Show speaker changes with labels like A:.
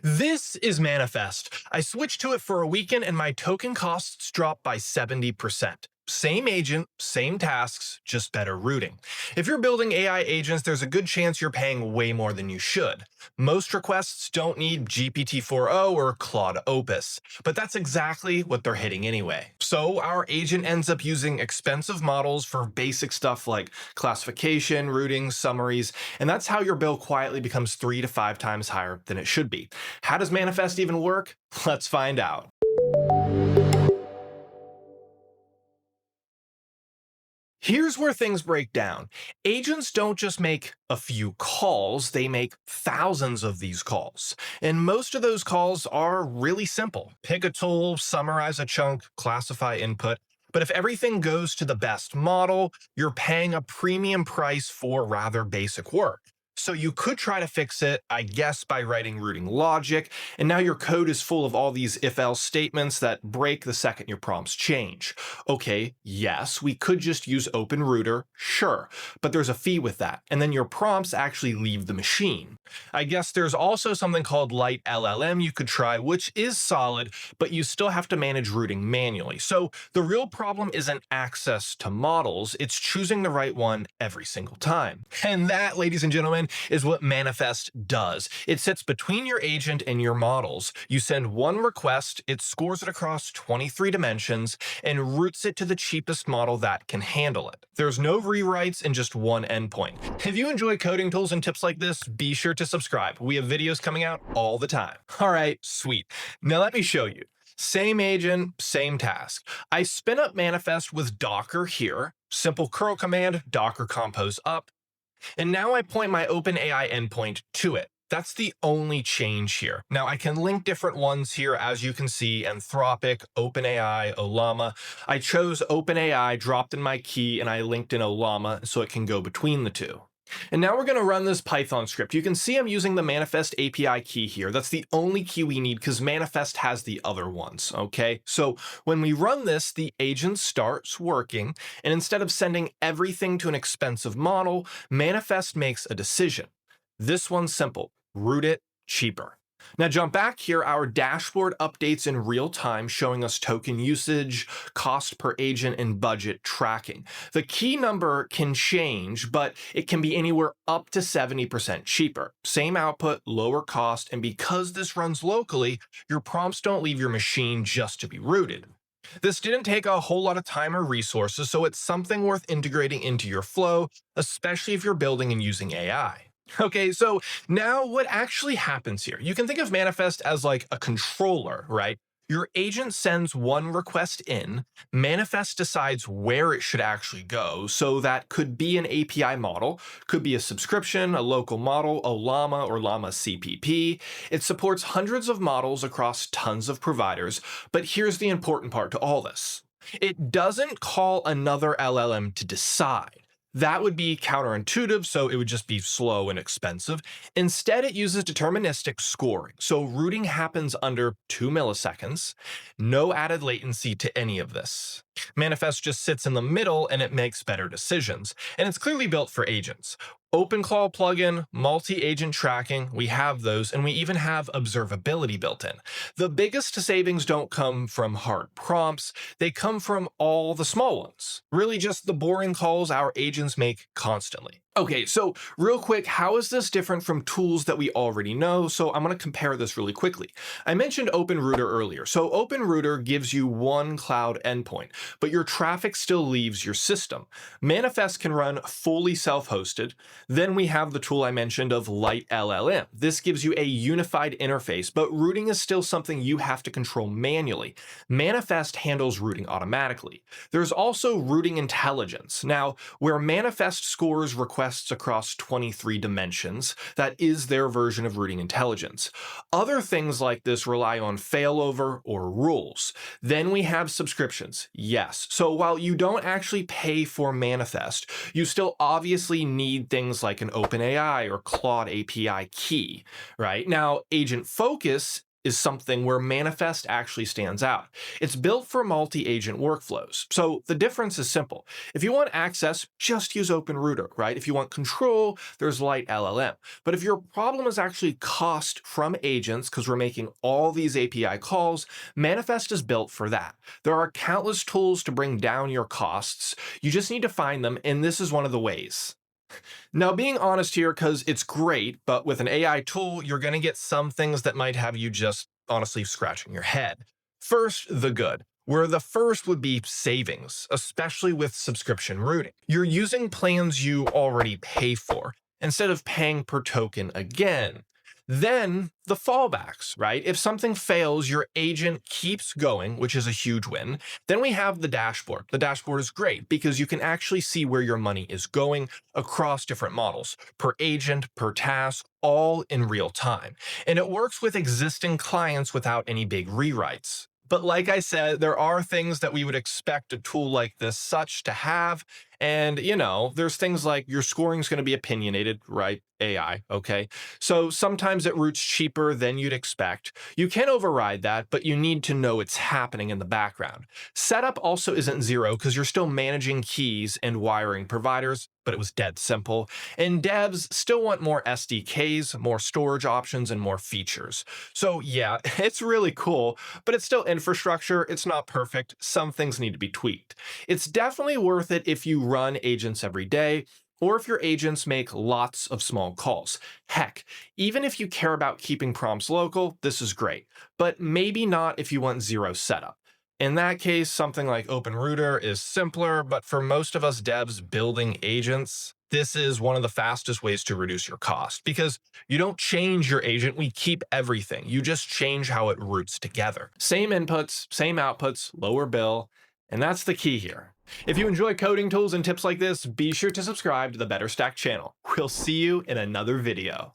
A: This is Manifest. I switched to it for a weekend and my token costs dropped by 70%. Same agent, same tasks, just better routing. If you're building AI agents, there's a good chance you're paying way more than you should. Most requests don't need GPT-4o or Claude Opus, but that's exactly what they're hitting anyway. So our agent ends up using expensive models for basic stuff like classification, routing, summaries, and that's how your bill quietly becomes 3 to 5 times higher than it should be. How does Manifest even work? Let's find out. Here's where things break down. Agents don't just make a few calls, they make thousands of these calls. And most of those calls are really simple. Pick a tool, summarize a chunk, classify input. But if everything goes to the best model, you're paying a premium price for rather basic work. So you could try to fix it, I guess, by writing routing logic, and now your code is full of all these if-else statements that break the second your prompts change. Okay, yes, we could just use OpenRouter, sure, but there's a fee with that, and then your prompts actually leave the machine. I guess there's also something called LiteLLM you could try, which is solid, but you still have to manage routing manually. So the real problem isn't access to models, it's choosing the right one every single time. And that, ladies and gentlemen, is what Manifest does. It sits between your agent and your models. You send one request, it scores it across 23 dimensions, and routes it to the cheapest model that can handle it. There's no rewrites and just one endpoint. If you enjoy coding tools and tips like this, be sure to subscribe. We have videos coming out all the time. All right, sweet. Now let me show you. Same agent, same task. I spin up Manifest with Docker here, simple curl command, Docker compose up, and now I point my OpenAI endpoint to it. That's the only change here. Now I can link different ones here, as you can see, Anthropic, OpenAI, Ollama. I chose OpenAI, dropped in my key, and I linked in Ollama so it can go between the two. And now we're going to run this Python script. You can see I'm using the Manifest API key here. That's the only key we need because Manifest has the other ones, okay? So when we run this, the agent starts working, and instead of sending everything to an expensive model, Manifest makes a decision. This one's simple, route it cheaper. Now jump back here, our dashboard updates in real time showing us token usage, cost per agent, and budget tracking. The key number can change, but it can be anywhere up to 70% cheaper. Same output, lower cost, and because this runs locally, your prompts don't leave your machine just to be routed. This didn't take a whole lot of time or resources, so it's something worth integrating into your flow, especially if you're building and using AI. Okay, so now what actually happens here? You can think of Manifest as like a controller, right? Your agent sends one request in, Manifest decides where it should actually go, so that could be an API model, could be a subscription, a local model, a Llama or Llama CPP. It supports hundreds of models across tons of providers, but here's the important part to all this. It doesn't call another LLM to decide. That would be counterintuitive, so it would just be slow and expensive. Instead, it uses deterministic scoring, so routing happens under 2 milliseconds, no added latency to any of this. Manifest just sits in the middle and it makes better decisions, and it's clearly built for agents. OpenClaw plugin, multi-agent tracking, we have those, and we even have observability built in. The biggest savings don't come from hard prompts, they come from all the small ones. Really just the boring calls our agents make constantly. Okay, so real quick, how is this different from tools that we already know? So I'm going to compare this really quickly. I mentioned OpenRouter earlier. So OpenRouter gives you one cloud endpoint, but your traffic still leaves your system. Manifest can run fully self-hosted. Then we have the tool I mentioned of LiteLLM. This gives you a unified interface, but routing is still something you have to control manually. Manifest handles routing automatically. There's also routing intelligence. Now, where Manifest scores requests across 23 dimensions, that is their version of routing intelligence. Other things like this rely on failover or rules. Then we have subscriptions, yes. So while you don't actually pay for Manifest, you still obviously need things like an OpenAI or Claude API key, right? Now, agent focus is something where Manifest actually stands out. It's built for multi-agent workflows. So the difference is simple. If you want access, just use OpenRouter, right? If you want control, there's LiteLLM. But if your problem is actually cost from agents, because we're making all these API calls, Manifest is built for that. There are countless tools to bring down your costs. You just need to find them, and this is one of the ways. Now, being honest here, because it's great, but with an AI tool, you're going to get some things that might have you just honestly scratching your head. First, the good, where the first would be savings, especially with subscription routing. You're using plans you already pay for instead of paying per token again. Then the fallbacks, right? If something fails, your agent keeps going, which is a huge win. Then we have the dashboard. The dashboard is great because you can actually see where your money is going across different models, per agent, per task, all in real time. And it works with existing clients without any big rewrites. But like I said, there are things that we would expect a tool like this such to have. And, there's things like your scoring is going to be opinionated, right? AI, okay? So sometimes it routes cheaper than you'd expect. You can override that, but you need to know it's happening in the background. Setup also isn't zero because you're still managing keys and wiring providers, but it was dead simple. And devs still want more SDKs, more storage options, and more features. So yeah, it's really cool, but it's still infrastructure. It's not perfect. Some things need to be tweaked. It's definitely worth it if you run agents every day, or if your agents make lots of small calls. Heck, even if you care about keeping prompts local, this is great, but maybe not if you want zero setup. In that case, something like OpenRouter is simpler, but for most of us devs building agents, this is one of the fastest ways to reduce your cost because you don't change your agent, we keep everything. You just change how it routes together. Same inputs, same outputs, lower bill, and that's the key here. If you enjoy coding tools and tips like this, be sure to subscribe to the Better Stack channel. We'll see you in another video.